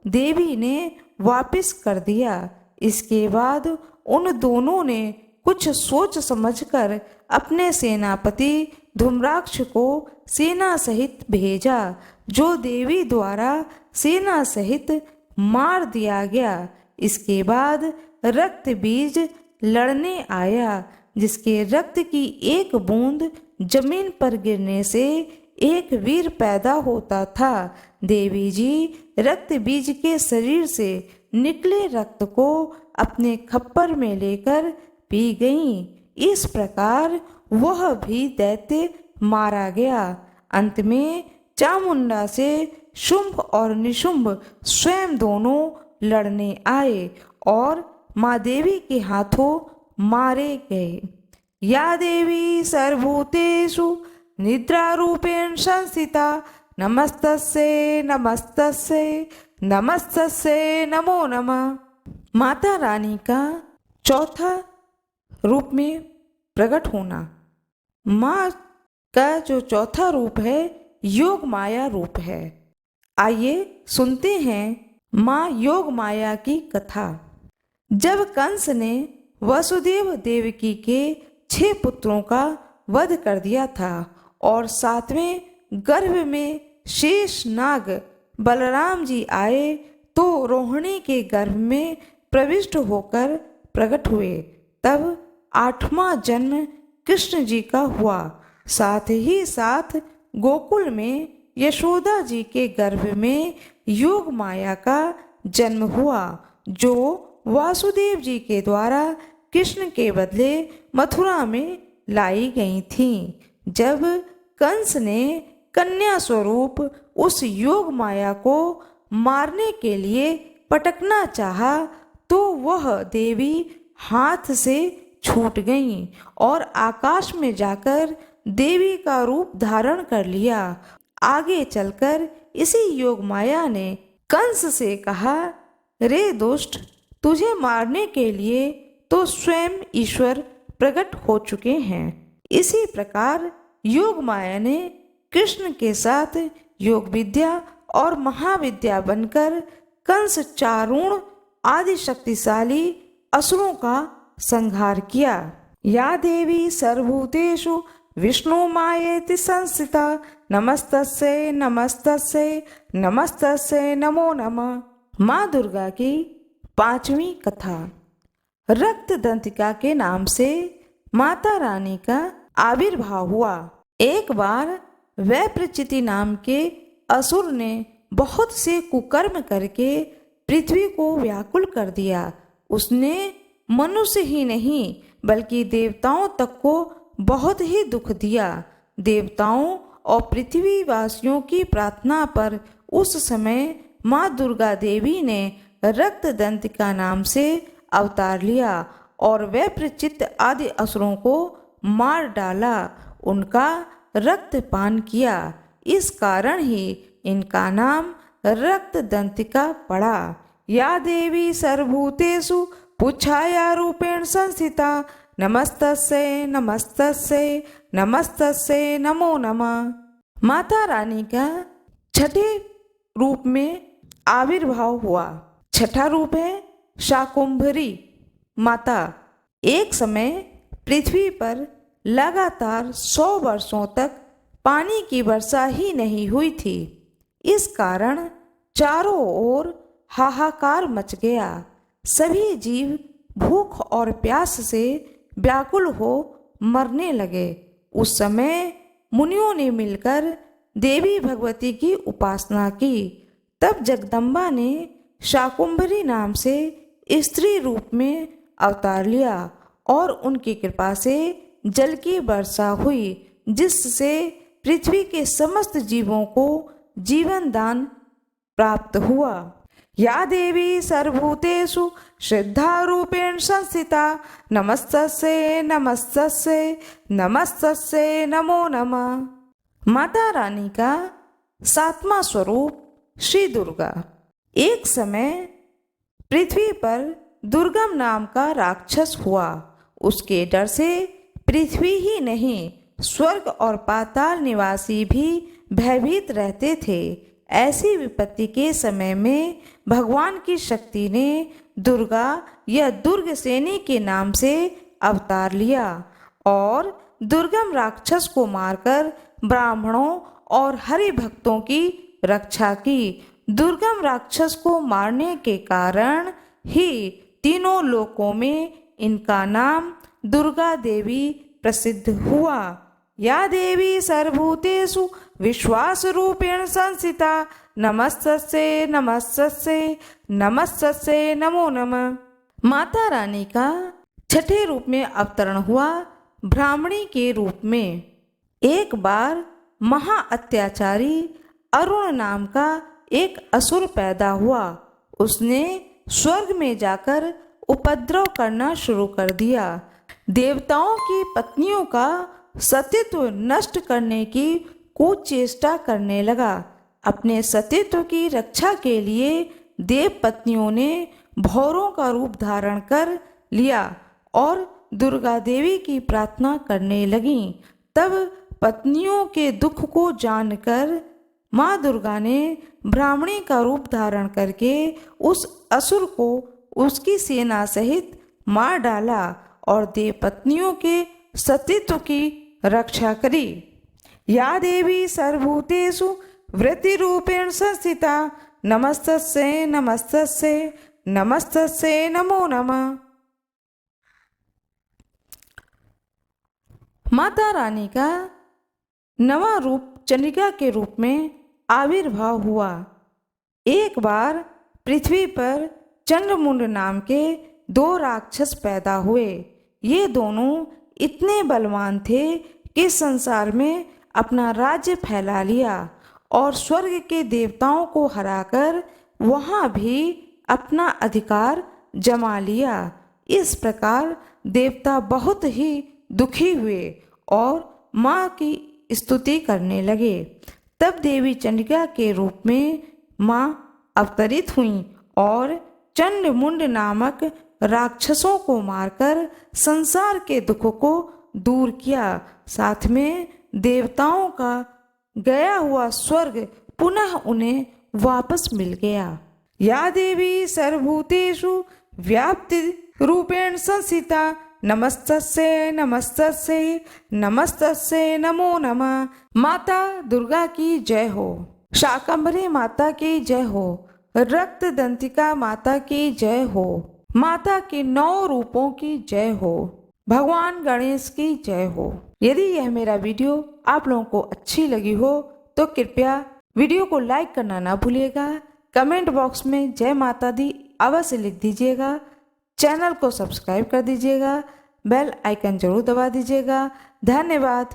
देवी ने वापस कर दिया। इसके बाद उन दोनों ने कुछ सोच समझकर अपने सेनापति धूम्राक्ष को सेना सहित भेजा, जो देवी द्वारा सेना सहित मार दिया गया। इसके बाद रक्त बीज लड़ने आया, जिसके रक्त की एक बूंद जमीन पर गिरने से एक वीर पैदा होता था। देवी जी रक्त बीज के शरीर से निकले रक्त को अपने खप्पर में लेकर पी गईं। इस प्रकार वह भी दैत्य मारा गया। अंत में चामुंडा से शुंभ और निशुंभ स्वयं दोनों लड़ने आए और माँ देवी के हाथों मारे गए। या देवी सर्वभूतेषु निद्रा रूपेण संस्थिता नमस्तस्यै नमस्तस्यै नमस्तस्यै नमो नमः। माता रानी का चौथा रूप में प्रकट होना। माँ का जो चौथा रूप है योग माया रूप है। आइए सुनते हैं माँ योग माया की कथा। जब कंस ने वसुदेव देवकी के 6 पुत्रों का वध कर दिया था और 7वें गर्भ में शेष नाग बलराम जी आए तो रोहिणी के गर्भ में प्रविष्ट होकर प्रकट हुए। तब 8वां जन्म कृष्ण जी का हुआ। साथ ही साथ गोकुल में यशोदा जी के गर्भ में योग माया का जन्म हुआ, जो वासुदेव जी के द्वारा कृष्ण के बदले मथुरा में लाई गई थी। जब कंस ने कन्या स्वरूप उस योग माया को मारने के लिए पटकना चाहा तो वह देवी हाथ से छूट गईं और आकाश में जाकर देवी का रूप धारण कर लिया। आगे चलकर इसी योग माया ने कंस से कहा, रे दुष्ट, तुझे मारने के लिए तो स्वयं ईश्वर प्रकट हो चुके हैं। इसी प्रकार योग माया ने कृष्ण के साथ योग विद्या और महाविद्या बनकर कंस चारूण आदि शक्तिशाली असुरों का संहार किया। या देवी सर्वभूतेषु विष्णु मायेति संस्थिता नमस्तस्यै नमस्तस्यै नमस्तस्यै नमो नमः। माँ दुर्गा की 5वीं कथा। रक्त दंतिका के नाम से माता रानी का आविर्भाव हुआ। एक बार वैप्रचिति नाम के असुर ने बहुत से कुकर्म करके पृथ्वी को व्याकुल कर दिया। उसने मनुष्य ही नहीं बल्कि देवताओं तक को बहुत ही दुख दिया। देवताओं और पृथ्वीवासियों की प्रार्थना पर उस समय माँ दुर्गा देवी ने रक्त दंतिका नाम से अवतार लिया और वैप्रचित आदि असुरों को मार डाला, उनका रक्तपान किया। इस कारण ही इनका नाम रक्त दंतिका पड़ा। या देवी सर्वभूतेषु पुच्छाया रूपेण संस्थिता नमस्तस्यै नमस्तस्यै नमस्तस्यै नमो नमः। माता रानी का 6ठे रूप में आविर्भाव हुआ। 6ठा रूप है शाकुंभरी माता। एक समय पृथ्वी पर लगातार 100 वर्षों तक पानी की वर्षा ही नहीं हुई थी। इस कारण चारों ओर हाहाकार मच गया। सभी जीव भूख और प्यास से व्याकुल हो मरने लगे। उस समय मुनियों ने मिलकर देवी भगवती की उपासना की। तब जगदम्बा ने शाकुंभरी नाम से स्त्री रूप में अवतार लिया और उनकी कृपा से जल की वर्षा हुई, जिससे पृथ्वी के समस्त जीवों को जीवन दान प्राप्त हुआ। या देवी सर्वभूतेषु श्रद्धारूपेण संस्थिता नमस्तस्यै नमस्तस्यै नमस्तस्यै नमो नमः। माता रानी का 7वां स्वरूप श्री दुर्गा। एक समय पृथ्वी पर दुर्गम नाम का राक्षस हुआ। उसके डर से पृथ्वी ही नहीं स्वर्ग और पाताल निवासी भी भयभीत रहते थे। ऐसी विपत्ति के समय में भगवान की शक्ति ने दुर्गा या दुर्गसेनी के नाम से अवतार लिया और दुर्गम राक्षस को मारकर ब्राह्मणों और हरि भक्तों की रक्षा की। दुर्गम राक्षस को मारने के कारण ही तीनों लोकों में इनका नाम दुर्गा देवी प्रसिद्ध हुआ। या देवी सर्वभूतेषु विश्वास रूपेण संस्थिता नमस्तस्यै नमस्तस्यै नमस्तस्यै नमो नमः। माता रानी का 6ठे रूप में अवतरण हुआ ब्राह्मणी के रूप में। एक बार महा अत्याचारी अरुण नाम का एक असुर पैदा हुआ। उसने स्वर्ग में जाकर उपद्रव करना शुरू कर दिया। देवताओं की पत्नियों का सतीत्व नष्ट करने की कुचेष्टा करने लगा। अपने सतीत्व की रक्षा के लिए देव पत्नियों ने भौरों का रूप धारण कर लिया और दुर्गा देवी की प्रार्थना करने लगीं। तब पत्नियों के दुख को जानकर माँ दुर्गा ने ब्राह्मणी का रूप धारण करके उस असुर को उसकी सेना सहित मार डाला और देव पत्नियों के सतीत्व की रक्षा करी। या देवी सर्वभूतेषु वृत्ति रूपेण संस्थिता नमस्तस्यै नमस्तस्यै नमस्तस्यै नमो नमः। माता रानी का 9वां रूप चंडिका के रूप में आविर्भाव हुआ। एक बार पृथ्वी पर चंद्रमुंड नाम के 2 राक्षस पैदा हुए। ये दोनों इतने बलवान थे कि संसार में अपना राज्य फैला लिया और स्वर्ग के देवताओं को हराकर वहाँ भी अपना अधिकार जमा लिया। इस प्रकार देवता बहुत ही दुखी हुए और माँ की स्तुति करने लगे। तब देवी चंडिका के रूप में माँ अवतरित हुईं और चंडमुंड नामक राक्षसों को मारकर संसार के दुख को दूर किया। साथ में देवताओं का गया हुआ स्वर्ग पुनः उन्हें वापस मिल गया। या देवी सर्वभूतेषु व्याप्ति रूपेण संस्थिता नमस्तस्यै नमस्तस्यै नमस्तस्यै नमो नमः। माता दुर्गा की जय हो। शाकंभरी माता की जय हो। रक्त दंतिका माता की जय हो। माता के 9 रूपों की जय हो। भगवान गणेश की जय हो। यदि यह मेरा वीडियो आप लोगों को अच्छी लगी हो तो कृपया वीडियो को लाइक करना ना भूलिएगा। कमेंट बॉक्स में जय माता दी अवश्य लिख दीजिएगा। चैनल को सब्सक्राइब कर दीजिएगा। बेल आइकन जरूर दबा दीजिएगा। धन्यवाद।